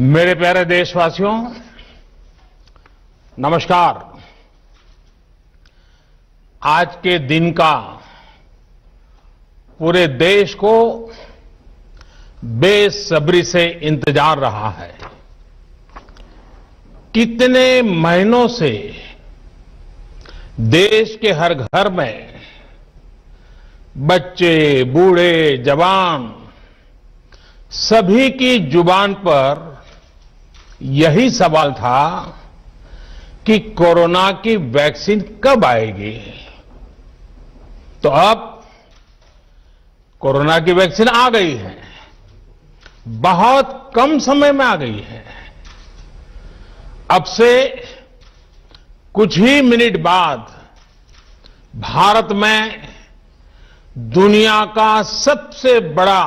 मेरे प्यारे देशवासियों, नमस्कार। आज के दिन का पूरे देश को बेसब्री से इंतजार रहा है। कितने महीनों से देश के हर घर में बच्चे, बूढ़े, जवान सभी की जुबान पर यही सवाल था कि कोरोना की वैक्सीन कब आएगी। तो अब कोरोना की वैक्सीन आ गई है, बहुत कम समय में आ गई है। अब से कुछ ही मिनट बाद भारत में दुनिया का सबसे बड़ा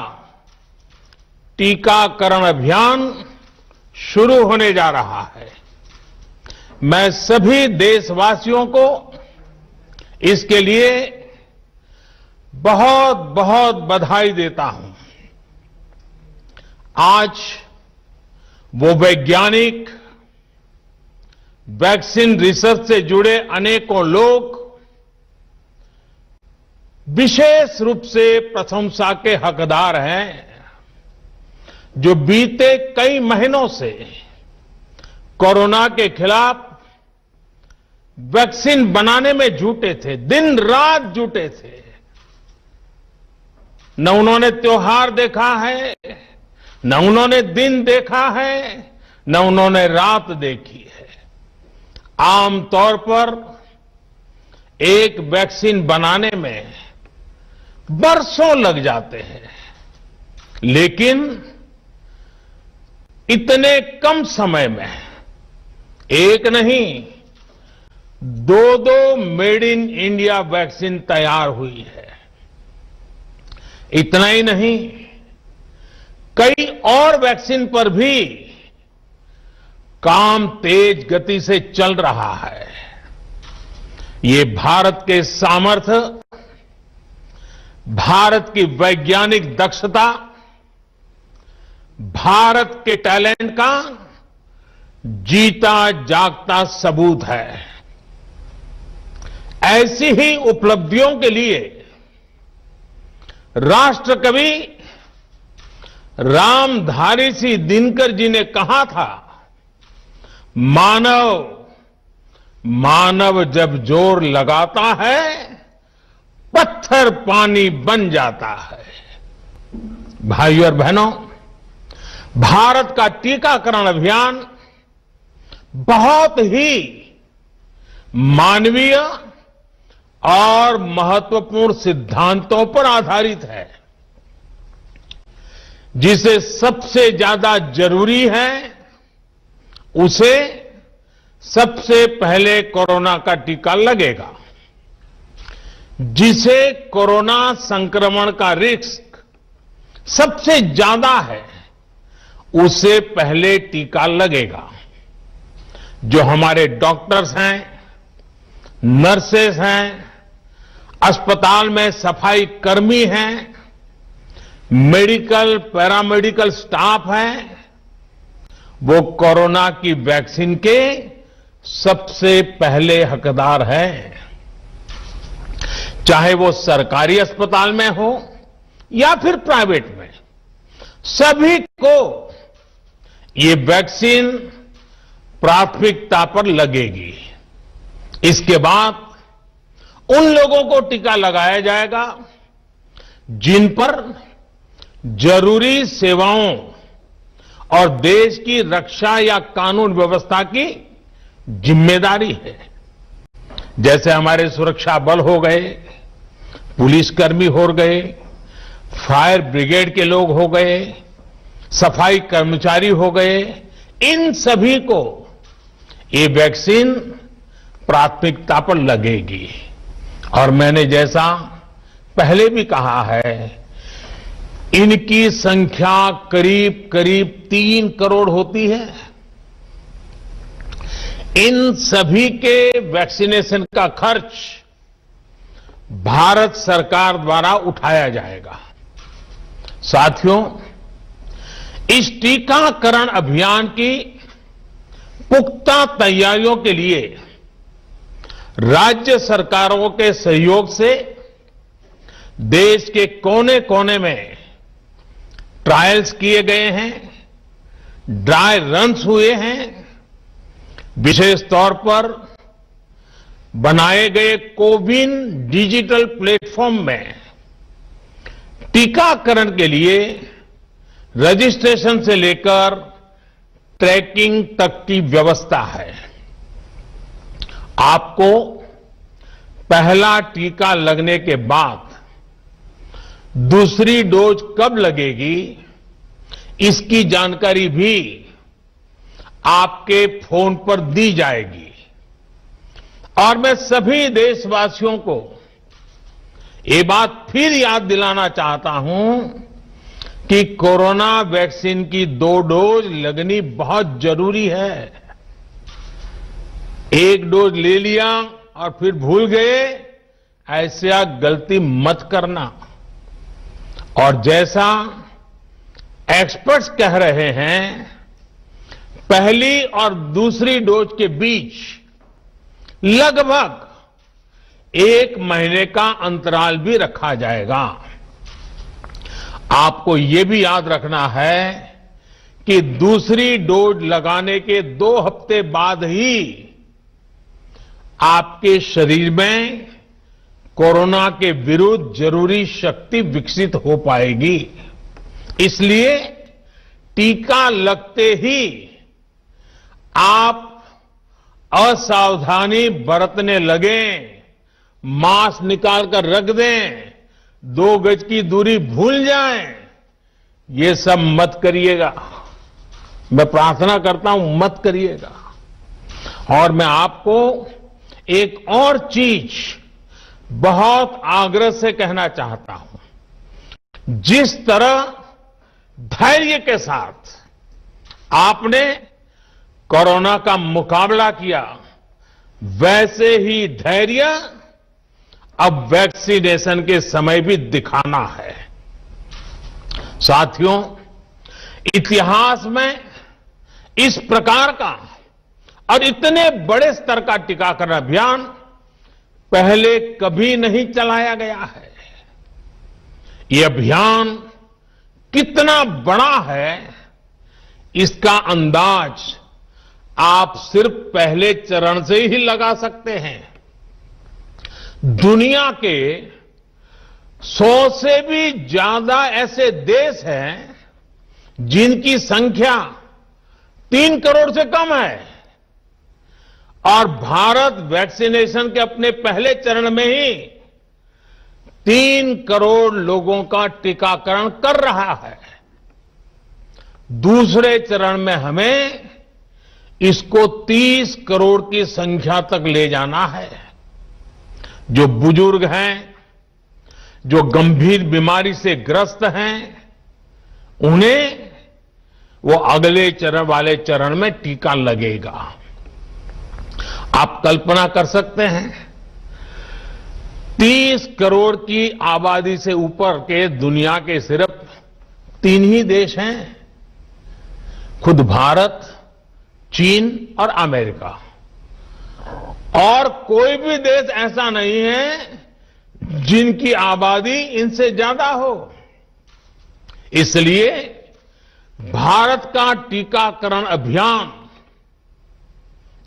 टीकाकरण अभियान शुरू होने जा रहा है। मैं सभी देशवासियों को इसके लिए बहुत बहुत बधाई देता हूं। आज वो वैज्ञानिक, वैक्सीन रिसर्च से जुड़े अनेकों लोग विशेष रूप से प्रशंसा के हकदार हैं, जो बीते कई महीनों से कोरोना के खिलाफ वैक्सीन बनाने में जुटे थे, दिन रात जुटे थे। न उन्होंने त्योहार देखा है, न उन्होंने दिन देखा है, न उन्होंने रात देखी है। आमतौर पर एक वैक्सीन बनाने में बरसों लग जाते हैं, लेकिन इतने कम समय में एक नहीं, दो मेड इन इंडिया वैक्सीन तैयार हुई है। इतना ही नहीं, कई और वैक्सीन पर भी काम तेज गति से चल रहा है। ये भारत के सामर्थ्य, भारत की वैज्ञानिक दक्षता, भारत के टैलेंट का जीता जागता सबूत है। ऐसी ही उपलब्धियों के लिए राष्ट्रकवि रामधारी सिंह दिनकर जी ने कहा था, मानव जब जोर लगाता है, पत्थर पानी बन जाता है। भाइयों और बहनों, भारत का टीकाकरण अभियान बहुत ही मानवीय और महत्वपूर्ण सिद्धांतों पर आधारित है। जिसे सबसे ज्यादा जरूरी है, उसे सबसे पहले कोरोना का टीका लगेगा। जिसे कोरोना संक्रमण का रिस्क सबसे ज्यादा है, उसे पहले टीका लगेगा। जो हमारे डॉक्टर्स हैं, नर्सेस हैं, अस्पताल में सफाई कर्मी हैं, मेडिकल, पैरामेडिकल स्टाफ हैं, वो कोरोना की वैक्सीन के सबसे पहले हकदार हैं। चाहे वो सरकारी अस्पताल में हो या फिर प्राइवेट में, सभी को ये वैक्सीन प्राथमिकता पर लगेगी। इसके बाद उन लोगों को टीका लगाया जाएगा जिन पर जरूरी सेवाओं और देश की रक्षा या कानून व्यवस्था की जिम्मेदारी है। जैसे हमारे सुरक्षा बल हो गए, पुलिसकर्मी हो गए, फायर ब्रिगेड के लोग हो गए, सफाई कर्मचारी हो गए, इन सभी को ये वैक्सीन प्राथमिकता पर लगेगी। और मैंने जैसा पहले भी कहा है, इनकी संख्या करीब करीब 3 करोड़ होती है। इन सभी के वैक्सीनेशन का खर्च भारत सरकार द्वारा उठाया जाएगा। साथियों, इस टीकाकरण अभियान की पुख्ता तैयारियों के लिए राज्य सरकारों के सहयोग से देश के कोने कोने में ट्रायल्स किए गए हैं, ड्राई रन्स हुए हैं। विशेष तौर पर बनाए गए कोविन डिजिटल प्लेटफॉर्म में टीकाकरण के लिए रजिस्ट्रेशन से लेकर ट्रैकिंग तक की व्यवस्था है। आपको पहला टीका लगने के बाद दूसरी डोज कब लगेगी, इसकी जानकारी भी आपके फोन पर दी जाएगी। और मैं सभी देशवासियों को ये बात फिर याद दिलाना चाहता हूं कि कोरोना वैक्सीन की 2 डोज लगनी बहुत जरूरी है। एक डोज ले लिया और फिर भूल गए, ऐसा गलती मत करना। और जैसा एक्सपर्ट्स कह रहे हैं, पहली और दूसरी डोज के बीच लगभग 1 महीने का अंतराल भी रखा जाएगा। आपको ये भी याद रखना है कि दूसरी डोज लगाने के 2 हफ्ते बाद ही आपके शरीर में कोरोना के विरुद्ध जरूरी शक्ति विकसित हो पाएगी। इसलिए टीका लगते ही आप असावधानी बरतने लगें, मास्क निकाल कर रख दें, 2 गज की दूरी भूल जाएं, ये सब मत करिएगा। मैं प्रार्थना करता हूं, मत करिएगा। और मैं आपको एक और चीज बहुत आग्रह से कहना चाहता हूं। जिस तरह धैर्य के साथ आपने कोरोना का मुकाबला किया, वैसे ही धैर्य अब वैक्सीनेशन के समय भी दिखाना है। साथियों, इतिहास में इस प्रकार का और इतने बड़े स्तर का टीकाकरण अभियान पहले कभी नहीं चलाया गया है। ये अभियान कितना बड़ा है, इसका अंदाज आप सिर्फ पहले चरण से ही लगा सकते हैं। दुनिया के 100 से भी ज्यादा ऐसे देश हैं जिनकी संख्या 3 करोड़ से कम है, और भारत वैक्सीनेशन के अपने पहले चरण में ही 3 करोड़ लोगों का टीकाकरण कर रहा है। दूसरे चरण में हमें इसको 30 करोड़ की संख्या तक ले जाना है। जो बुजुर्ग हैं, जो गंभीर बीमारी से ग्रस्त हैं, उन्हें वो अगले चरण वाले चरण में टीका लगेगा। आप कल्पना कर सकते हैं, 30 करोड़ की आबादी से ऊपर के दुनिया के सिर्फ 3 ही देश हैं, खुद भारत, चीन और अमेरिका। और कोई भी देश ऐसा नहीं है जिनकी आबादी इनसे ज्यादा हो। इसलिए भारत का टीकाकरण अभियान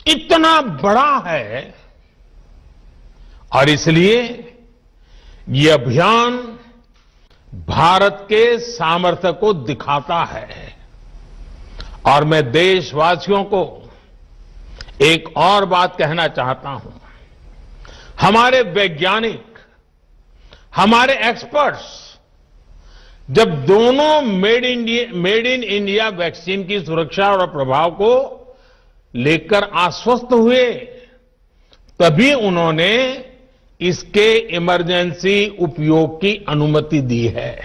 इतना बड़ा है, और इसलिए ये अभियान भारत के सामर्थ्य को दिखाता है। और मैं देशवासियों को एक और बात कहना चाहता हूं। हमारे वैज्ञानिक, हमारे एक्सपर्ट्स जब दोनों मेड इन इंडिया वैक्सीन की सुरक्षा और प्रभाव को लेकर आश्वस्त हुए, तभी उन्होंने इसके इमरजेंसी उपयोग की अनुमति दी है।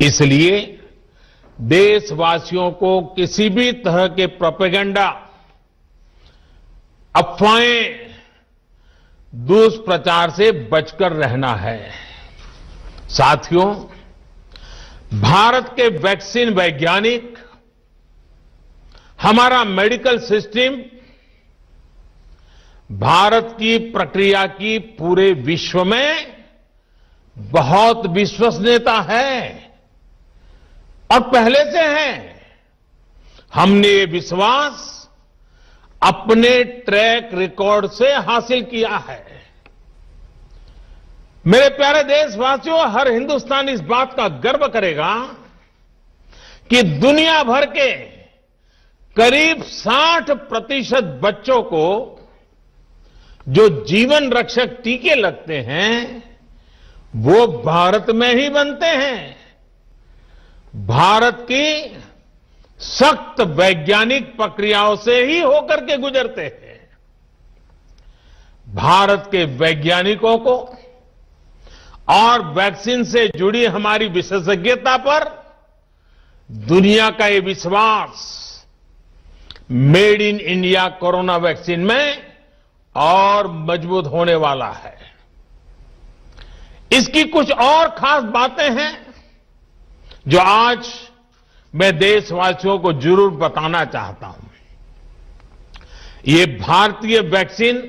इसलिए देशवासियों को किसी भी तरह के प्रोपेगेंडा, अफवाहें, दुष्प्रचार से बचकर रहना है। साथियों, भारत के वैक्सीन वैज्ञानिक, हमारा मेडिकल सिस्टम भारत की प्रक्रिया की पूरे विश्व में बहुत विश्वसनीयता है और पहले से है। हमने ये विश्वास अपने ट्रैक रिकॉर्ड से हासिल किया है। मेरे प्यारे देशवासियों, हर हिंदुस्तानी इस बात का गर्व करेगा कि दुनिया भर के करीब 60% बच्चों को जो जीवन रक्षक टीके लगते हैं वो भारत में ही बनते हैं। भारत की सख्त वैज्ञानिक प्रक्रियाओं से ही होकर के गुजरते हैं। भारत के वैज्ञानिकों को और वैक्सीन से जुड़ी हमारी विशेषज्ञता पर दुनिया का ये विश्वास made in India corona vaccine में और मजबूत होने वाला है। इसकी कुछ और खास बातें हैं जो आज मैं देशवासियों को जरूर बताना चाहता हूं। ये भारतीय वैक्सीन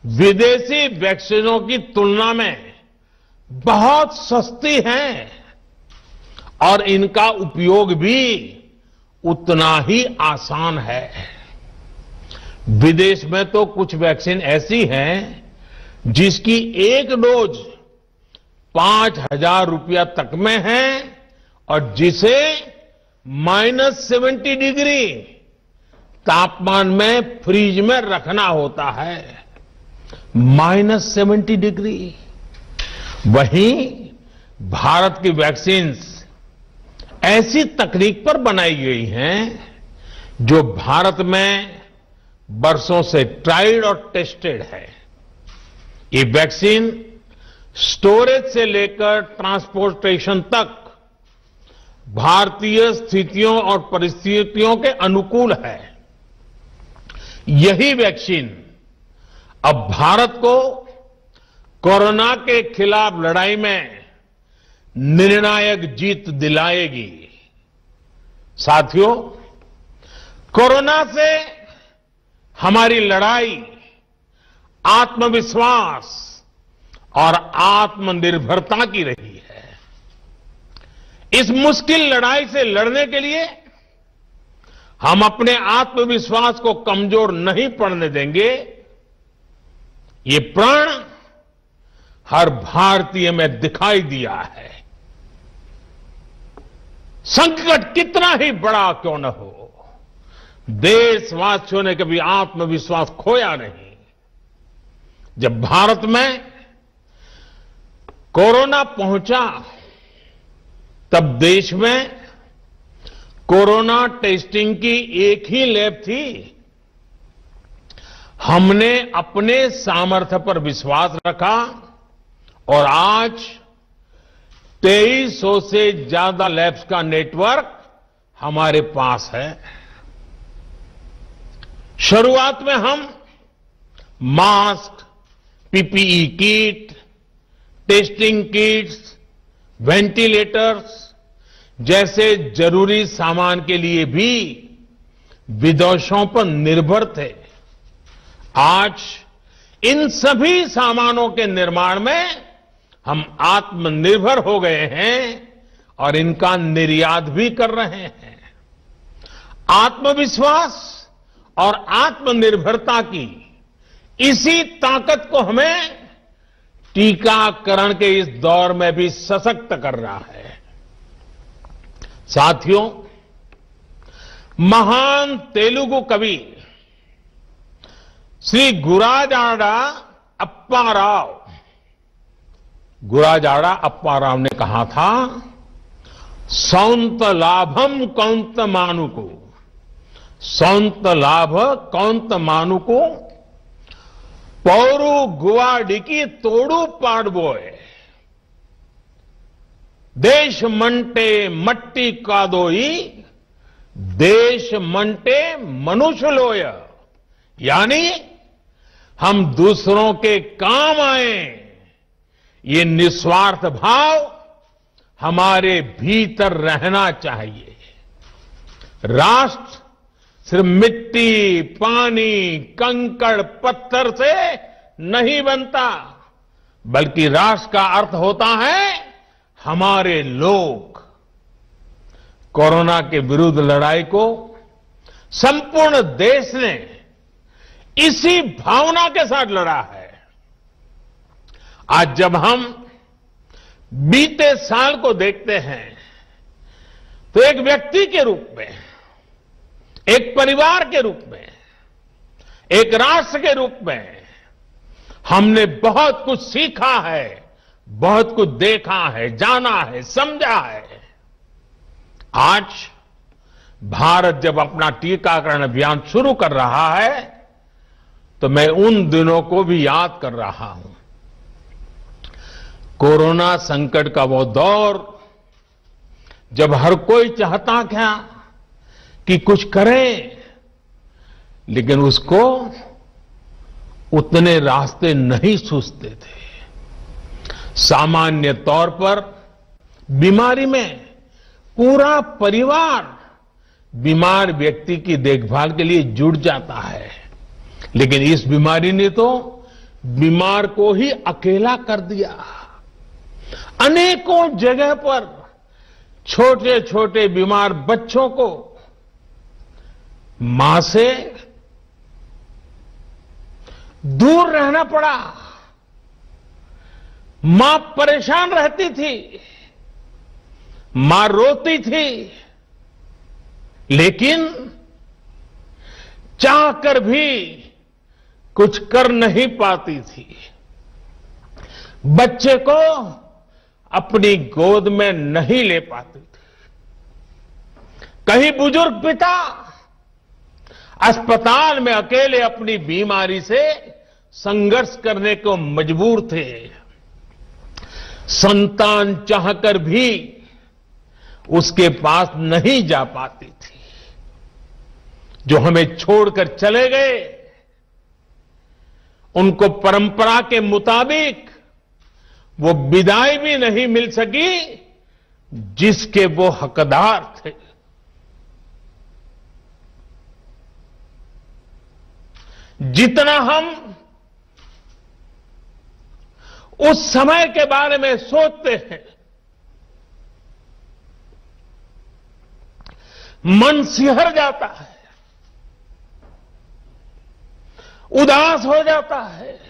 विदेशी वैक्सीनों की तुलना में बहुत सस्ती हैं और इनका उपयोग भी उतना ही आसान है। विदेश में तो कुछ वैक्सीन ऐसी हैं जिसकी एक डोज 5,000 रुपया तक में है और जिसे -70 डिग्री तापमान में फ्रीज में रखना होता है। -70 डिग्री। वहीं भारत की वैक्सीन्स ऐसी तकनीक पर बनाई गई हैं जो भारत में बरसों से ट्राइड और टेस्टेड है। ये वैक्सीन स्टोरेज से लेकर ट्रांसपोर्टेशन तक भारतीय स्थितियों और परिस्थितियों के अनुकूल है। यही वैक्सीन अब भारत को कोरोना के खिलाफ लड़ाई में निर्णायक जीत दिलाएगी। साथियों, कोरोना से हमारी लड़ाई आत्मविश्वास और आत्मनिर्भरता की रही है। इस मुश्किल लड़ाई से लड़ने के लिए हम अपने आत्मविश्वास को कमजोर नहीं पड़ने देंगे। ये प्रण हर भारतीय में दिखाई दिया है। संकट कितना ही बड़ा क्यों न हो, देशवासियों ने कभी आत्मविश्वास खोया नहीं। जब भारत में कोरोना पहुंचा तब देश में कोरोना टेस्टिंग की एक ही लैब थी। हमने अपने सामर्थ्य पर विश्वास रखा और आज 2300 से ज्यादा लैब्स का नेटवर्क हमारे पास है। शुरुआत में हम mask, PPE kit, testing kits, ventilators जैसे जरूरी सामान के लिए भी विदेशों पर निर्भर थे। आज इन सभी सामानों के निर्माण में हम आत्मनिर्भर हो गए हैं और इनका निर्यात भी कर रहे हैं। आत्मविश्वास और आत्मनिर्भरता की इसी ताकत को हमें टीकाकरण के इस दौर में भी सशक्त कर रहा है। साथियों, महान तेलुगु कवि श्री गुराजाड़ा अप्पा राव ने कहा था, सौंत लाभम कौंत मानुको, सौंत लाभ कौंत मानुको, पौरु गुवाडिकी तोड़ू पाड़बोए, देश मंटे मट्टी कादोई, देश मंटे मनुष्य लोय। यानी हम दूसरों के काम आए, ये निस्वार्थ भाव हमारे भीतर रहना चाहिए। राष्ट्र सिर्फ मिट्टी, पानी, कंकड़, पत्थर से नहीं बनता, बल्कि राष्ट्र का अर्थ होता है हमारे लोग। कोरोना के विरुद्ध लड़ाई को संपूर्ण देश ने इसी भावना के साथ लड़ा है। आज जब हम बीते साल को देखते हैं तो एक व्यक्ति के रूप में, एक परिवार के रूप में, एक राष्ट्र के रूप में हमने बहुत कुछ सीखा है, बहुत कुछ देखा है, जाना है, समझा है। आज भारत जब अपना टीकाकरण अभियान शुरू कर रहा है तो मैं उन दिनों को भी याद कर रहा हूं। कोरोना संकट का वो दौर जब हर कोई चाहता क्या कि कुछ करें, लेकिन उसको उतने रास्ते नहीं सूझते थे। सामान्य तौर पर बीमारी में पूरा परिवार बीमार व्यक्ति की देखभाल के लिए जुट जाता है, लेकिन इस बीमारी ने तो बीमार को ही अकेला कर दिया। अनेकों जगह पर छोटे छोटे बीमार बच्चों को मां से दूर रहना पड़ा। मां परेशान रहती थी, मां रोती थी, लेकिन चाहकर भी कुछ कर नहीं पाती थी। बच्चे को अपनी गोद में नहीं ले पाती थी। कहीं बुजुर्ग पिता अस्पताल में अकेले अपनी बीमारी से संघर्ष करने को मजबूर थे। संतान चाहकर भी उसके पास नहीं जा पाती थी। जो हमें छोड़कर चले गए, उनको परंपरा के मुताबिक वो विदाई भी नहीं मिल सकी जिसके वो हकदार थे। जितना हम उस समय के बारे में सोचते हैं, मन सिहर जाता है, उदास हो जाता है।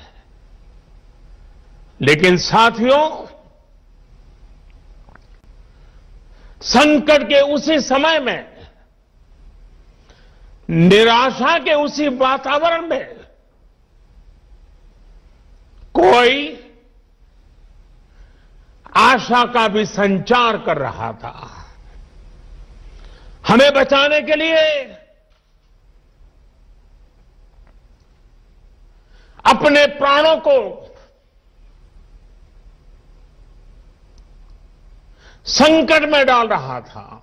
लेकिन साथियों, संकट के उसी समय में, निराशा के उसी वातावरण में कोई आशा का भी संचार कर रहा था। हमें बचाने के लिए अपने प्राणों को संकट में डाल रहा था।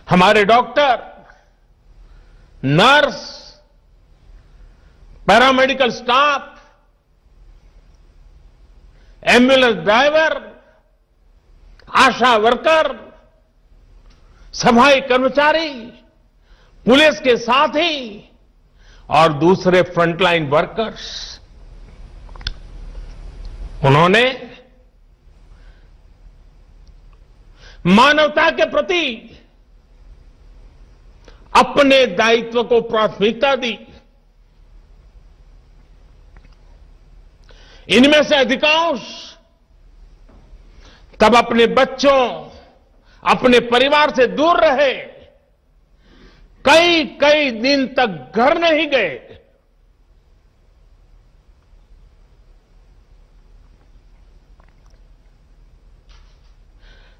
हमारे doctor, nurse, paramedical staff, ambulance driver, ASHA worker, सफाई कर्मचारी, पुलिस के साथी और दूसरे फ्रंटलाइन वर्कर्स, उन्होंने मानवता के प्रति अपने दायित्व को प्राथमिकता दी। इनमें से अधिकांश तब अपने बच्चों, अपने परिवार से दूर रहे, कई कई दिन तक घर नहीं गए।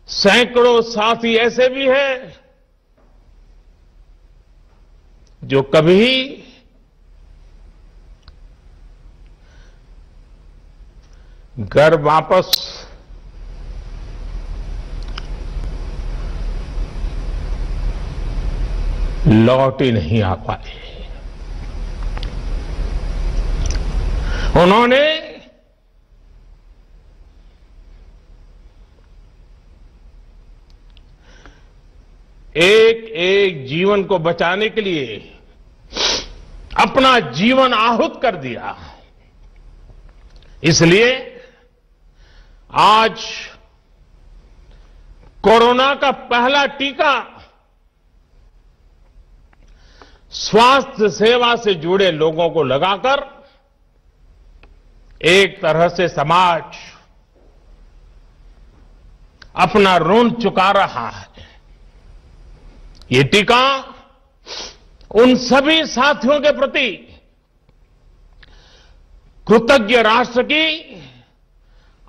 सैकड़ों साथी ऐसे भी हैं जो कभी घर वापस लौट ही नहीं आ पाए। उन्होंने एक एक जीवन को बचाने के लिए अपना जीवन आहुत कर दिया। इसलिए आज कोरोना का पहला टीका स्वास्थ्य सेवा से जुड़े लोगों को लगाकर एक तरह से समाज अपना ऋण चुका रहा है। ये टीका उन सभी साथियों के प्रति कृतज्ञ राष्ट्र की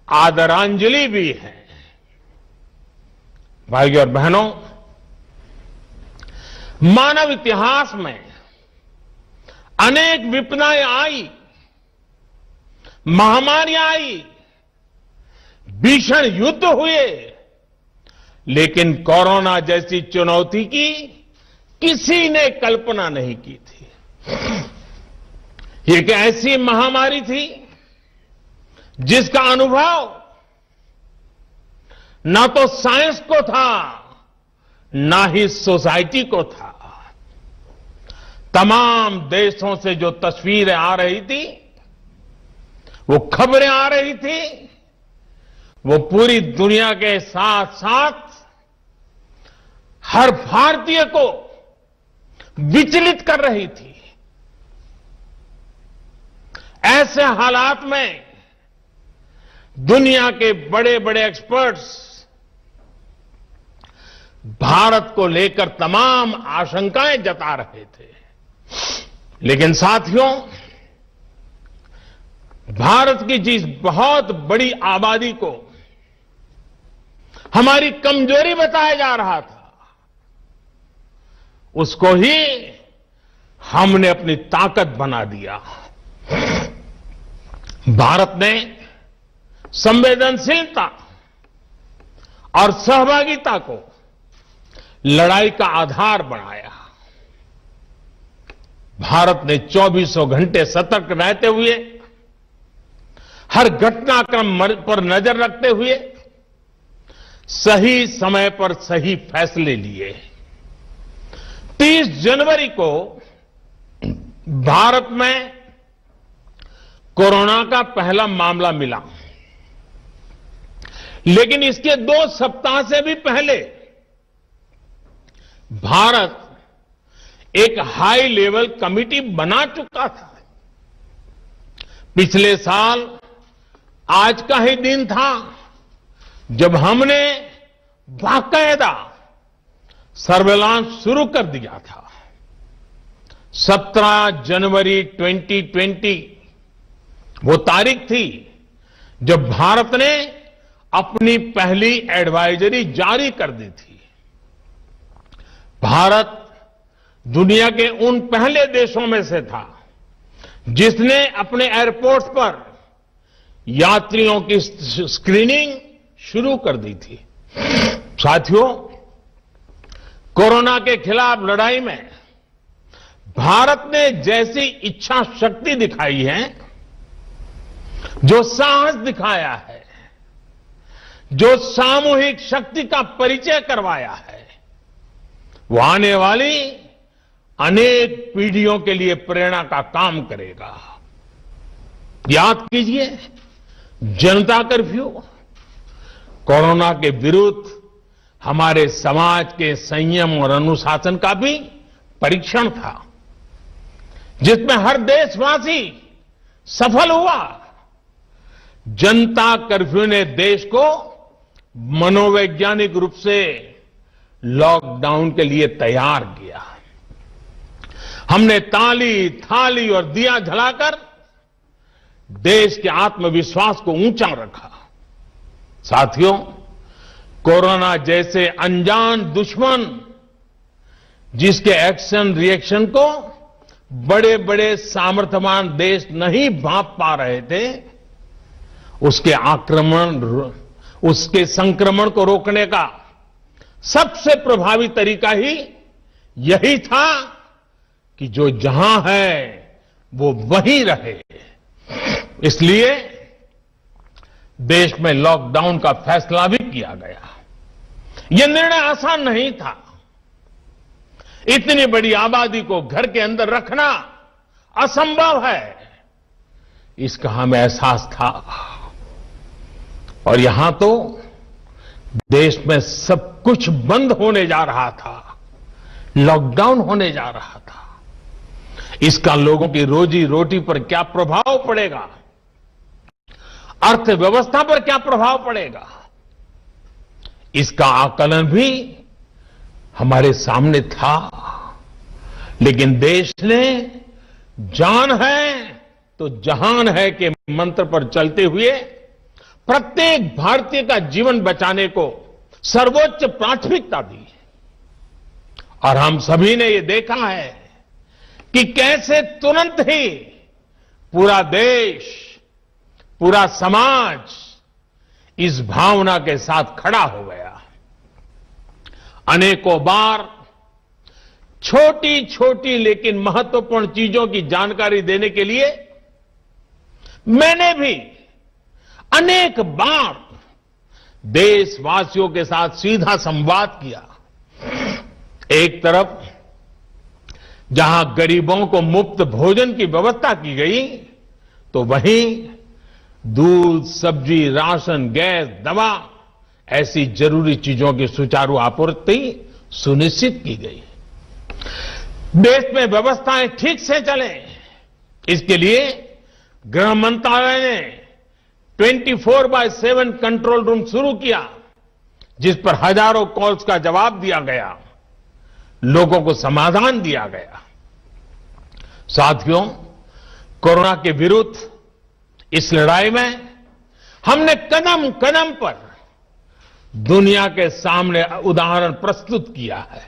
आदरांजलि भी है। भाइयों और बहनों, मानव इतिहास में अनेक विपदाएं आई, महामारियां आई, भीषण युद्ध हुए, लेकिन कोरोना जैसी चुनौती की किसी ने कल्पना नहीं की थी। ये एक ऐसी महामारी थी जिसका अनुभव ना तो साइंस को था, ना ही सोसाइटी को था। तमाम देशों से जो तस्वीरें आ रही थी, वो खबरें आ रही थी, वो पूरी दुनिया के साथ साथ हर भारतीय को विचलित कर रही थी। ऐसे हालात में दुनिया के बड़े बड़े एक्सपर्ट्स भारत को लेकर तमाम आशंकाएं जता रहे थे, लेकिन साथियों, भारत की जिस बहुत बड़ी आबादी को हमारी कमजोरी बताया जा रहा था, उसको ही हमने अपनी ताकत बना दिया। भारत ने संवेदनशीलता और सहभागिता को लड़ाई का आधार बनाया। भारत ने 24 घंटे सतर्क रहते हुए, हर घटनाक्रम पर नजर रखते हुए सही समय पर सही फैसले लिए। 30 जनवरी को भारत में कोरोना का पहला मामला मिला, लेकिन इसके 2 सप्ताह से भी पहले भारत एक हाई लेवल कमिटी बना चुका था। पिछले साल आज का ही दिन था जब हमने बाकायदा सर्वेलांस शुरू कर दिया था। 17 जनवरी 2020 वो तारीख थी जब भारत ने अपनी पहली एडवाइजरी जारी कर दी थी। भारत दुनिया के उन पहले देशों में से था जिसने अपने एयरपोर्ट्स पर यात्रियों की स्क्रीनिंग शुरू कर दी थी। साथियों, कोरोना के खिलाफ लड़ाई में भारत ने जैसी इच्छा शक्ति दिखाई है, जो साहस दिखाया है, जो सामूहिक शक्ति का परिचय करवाया है, वो आने वाली अनेक पीढ़ियों के लिए प्रेरणा का काम करेगा। याद कीजिए, जनता कर्फ्यू कोरोना के विरुद्ध हमारे समाज के संयम और अनुशासन का भी परीक्षण था, जिसमें हर देशवासी सफल हुआ। जनता कर्फ्यू ने देश को मनोवैज्ञानिक रूप से लॉकडाउन के लिए तैयार किया। हमने ताली, थाली और दिया जलाकर देश के आत्मविश्वास को ऊंचा रखा। साथियों, कोरोना जैसे अनजान दुश्मन जिसके एक्शन रिएक्शन को बड़े बड़े सामर्थ्यवान देश नहीं भांप पा रहे थे, उसके संक्रमण को रोकने का सबसे प्रभावी तरीका ही यही था कि जो जहां है वो वहीं रहे। इसलिए देश में लॉकडाउन का फैसला भी किया गया। यह निर्णय आसान नहीं था, इतनी बड़ी आबादी को घर के अंदर रखना असंभव है, इसका हमें एहसास था। और यहां तो देश में सब कुछ बंद होने जा रहा था, लॉकडाउन होने जा रहा था। इसका लोगों की रोजी रोटी पर क्या प्रभाव पड़ेगा, अर्थव्यवस्था पर क्या प्रभाव पड़ेगा, इसका आकलन भी हमारे सामने था। लेकिन देश ने जान है तो जहान है के मंत्र पर चलते हुए प्रत्येक भारतीय का जीवन बचाने को सर्वोच्च प्राथमिकता दी। और हम सभी ने ये देखा है कि कैसे तुरंत ही पूरा देश, पूरा समाज इस भावना के साथ खड़ा हो गया। अनेकों बार छोटी छोटी लेकिन महत्वपूर्ण चीजों की जानकारी देने के लिए मैंने भी अनेक बार देशवासियों के साथ सीधा संवाद किया। एक तरफ जहां गरीबों को मुफ्त भोजन की व्यवस्था की गई, तो वहीं दूध, सब्जी, राशन, गैस, दवा ऐसी जरूरी चीजों की सुचारू आपूर्ति सुनिश्चित की गई। देश में व्यवस्थाएं ठीक से चले, इसके लिए गृह मंत्रालय ने 24/7 कंट्रोल रूम शुरू किया, जिस पर हजारों कॉल्स का जवाब दिया गया, लोगों को समाधान दिया गया। साथियों, कोरोना के विरुद्ध इस लड़ाई में हमने कदम कदम पर दुनिया के सामने उदाहरण प्रस्तुत किया है।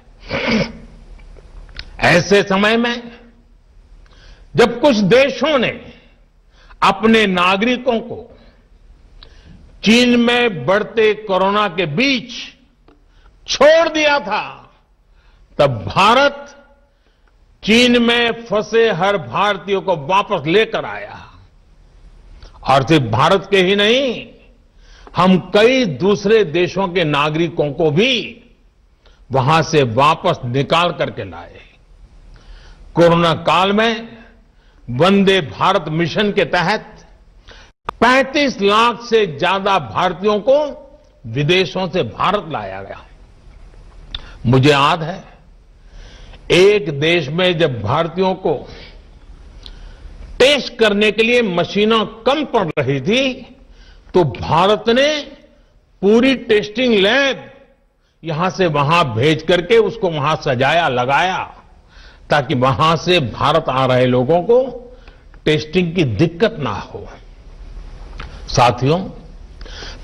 ऐसे समय में जब कुछ देशों ने अपने नागरिकों को चीन में बढ़ते कोरोना के बीच छोड़ दिया था, तब भारत चीन में फंसे हर भारतीय को वापस लेकर आया। और सिर्फ भारत के ही नहीं, हम कई दूसरे देशों के नागरिकों को भी वहां से वापस निकाल करके लाए। कोरोना काल में वंदे भारत मिशन के तहत 35 लाख से ज्यादा भारतीयों को विदेशों से भारत लाया गया। मुझे याद है, एक देश में जब भारतीयों को टेस्ट करने के लिए मशीनें कम पड़ रही थी, तो भारत ने पूरी टेस्टिंग लैब यहां से वहां भेज करके उसको वहां सजाया, लगाया, ताकि वहां से भारत आ रहे लोगों को टेस्टिंग की दिक्कत ना हो। साथियों,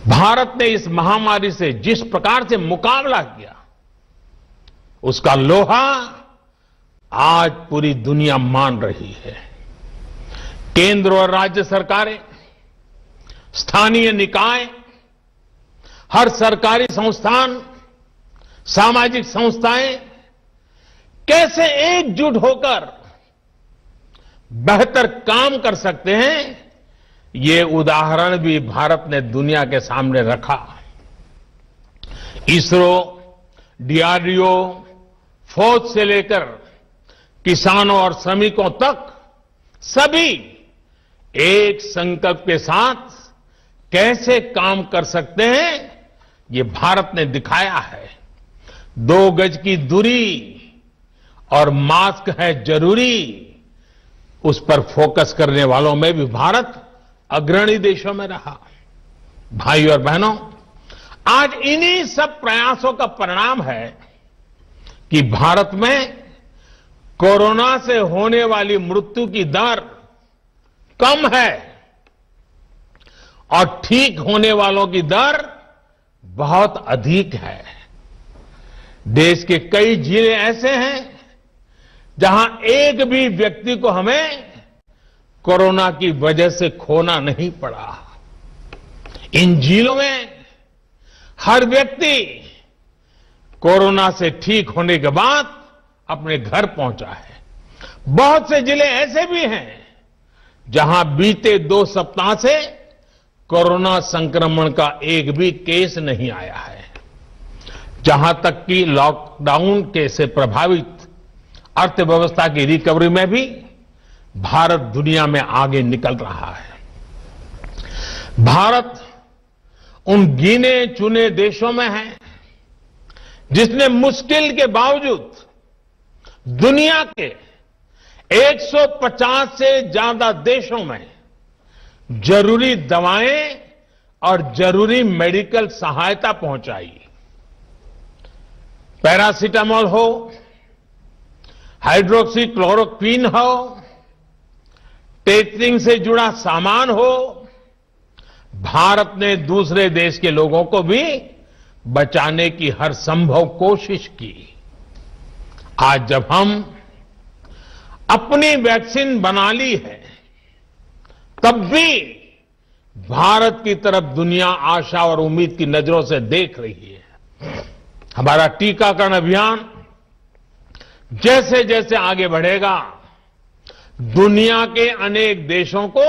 भारत ने इस महामारी से जिस प्रकार से मुकाबला किया, उसका लोहा आज पूरी दुनिया मान रही है। केंद्र और राज्य सरकारें, स्थानीय निकाय, हर सरकारी संस्थान, सामाजिक संस्थाएं कैसे एकजुट होकर बेहतर काम कर सकते हैं, ये उदाहरण भी भारत ने दुनिया के सामने रखा। इसरो, डीआरडीओ, फौज से लेकर किसानों और श्रमिकों तक सभी एक संकल्प के साथ कैसे काम कर सकते हैं, ये भारत ने दिखाया है। 2 गज की दूरी और मास्क है जरूरी, उस पर फोकस करने वालों में भी भारत अग्रणी देशों में रहा। भाई और बहनों, आज इन्हीं सब प्रयासों का परिणाम है कि भारत में कोरोना से होने वाली मृत्यु की दर कम है और ठीक होने वालों की दर बहुत अधिक है। देश के कई जिले ऐसे हैं जहां एक भी व्यक्ति को हमें कोरोना की वजह से खोना नहीं पड़ा। इन जिलों में हर व्यक्ति कोरोना से ठीक होने के बाद अपने घर पहुंचा है। बहुत से जिले ऐसे भी हैं जहां बीते 2 सप्ताह से कोरोना संक्रमण का एक भी केस नहीं आया है। जहां तक कि लॉकडाउन के से प्रभावित अर्थव्यवस्था की रिकवरी में भी भारत दुनिया में आगे निकल रहा है। भारत उन गिने चुने देशों में है जिसने मुश्किल के बावजूद दुनिया के 150 से ज्यादा देशों में जरूरी दवाएं और जरूरी मेडिकल सहायता पहुंचाई। पैरासीटामोल हो, हाइड्रोक्सी क्लोरोक्वीन हो, टेस्टिंग से जुड़ा सामान हो, भारत ने दूसरे देश के लोगों को भी बचाने की हर संभव कोशिश की। आज जब हम अपनी वैक्सीन बना ली है, तब भी भारत की तरफ दुनिया आशा और उम्मीद की नजरों से देख रही है। हमारा टीकाकरण अभियान जैसे जैसे आगे बढ़ेगा, दुनिया के अनेक देशों को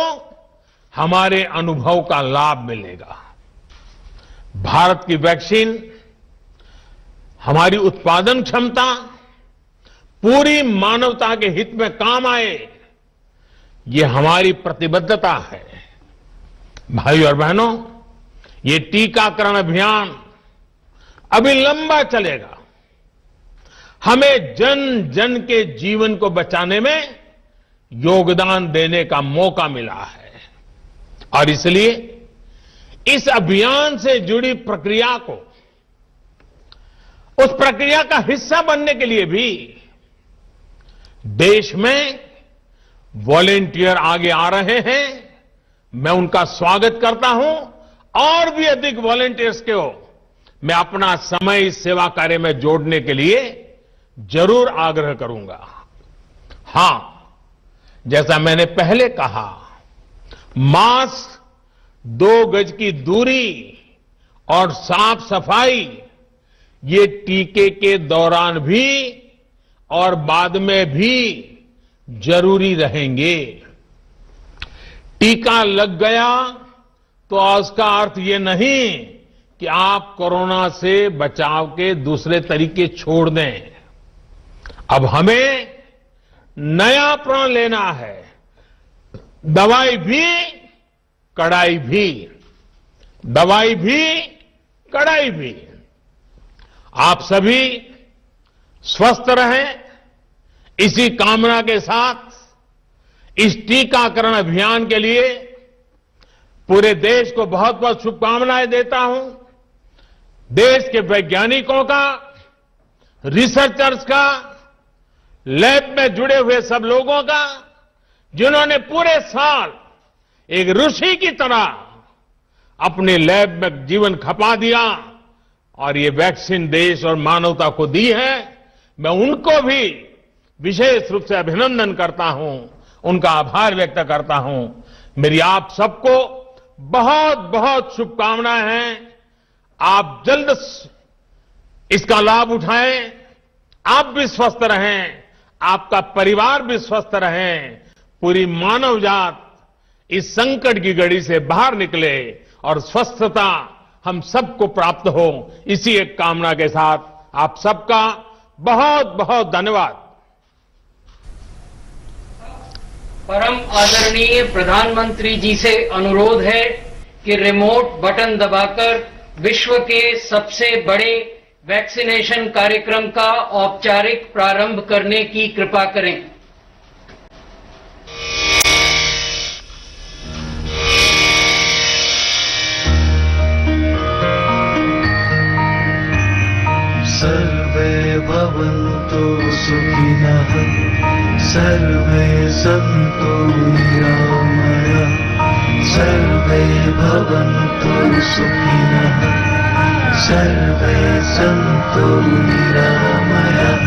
हमारे अनुभव का लाभ मिलेगा। भारत की वैक्सीन, हमारी उत्पादन क्षमता पूरी मानवता के हित में काम आए, ये हमारी प्रतिबद्धता है। भाइयों और बहनों, ये टीकाकरण अभियान अभी लंबा चलेगा। हमें जन जन के जीवन को बचाने में योगदान देने का मौका मिला है और इसलिए इस अभियान से जुड़ी प्रक्रिया को, उस प्रक्रिया का हिस्सा बनने के लिए भी देश में वॉलेंटियर आगे आ रहे हैं। मैं उनका स्वागत करता हूं और भी अधिक वॉलेंटियर्स को मैं अपना समय इस सेवा कार्य में जोड़ने के लिए जरूर आग्रह करूंगा। हां, जैसा मैंने पहले कहा, मास्क, 2 गज की दूरी और साफ सफाई ये टीके के दौरान भी और बाद में भी जरूरी रहेंगे। टीका लग गया तो उसका अर्थ ये नहीं कि आप कोरोना से बचाव के दूसरे तरीके छोड़ दें। अब हमें नया प्रण लेना है। दवाई भी, कड़ाई भी। दवाई भी, कड़ाई भी। आप सभी स्वस्थ रहें, इसी कामना के साथ इस टीकाकरण अभियान के लिए पूरे देश को बहुत बहुत शुभकामनाएं देता हूं। देश के वैज्ञानिकों का, रिसर्चर्स का, लैब में जुड़े हुए सब लोगों का, जिन्होंने पूरे साल एक ऋषि की तरह अपने लैब में जीवन खपा दिया और ये वैक्सीन देश और मानवता को दी है, मैं उनको भी विशेष रूप से अभिनंदन करता हूं, उनका आभार व्यक्त करता हूं। मेरी आप सबको बहुत बहुत शुभकामनाएं हैं। आप जल्द इसका लाभ उठाएं, आप भी स्वस्थ रहें, आपका परिवार भी स्वस्थ रहें, पूरी मानव जात इस संकट की घड़ी से बाहर निकले और स्वस्थता हम सबको प्राप्त हो। इसी एक कामना के साथ आप सबका बहुत बहुत धन्यवाद। परम आदरणीय प्रधानमंत्री जी से अनुरोध है कि रिमोट बटन दबाकर विश्व के सबसे बड़े वैक्सीनेशन कार्यक्रम का औपचारिक प्रारंभ करने की कृपा करें। सर्वे भवन्तु सुखिनः, सर्वे सन्तु निरामयाः, सर्वे भवन्तु सुखिनः, सर्वे सन्तु निरामयाः।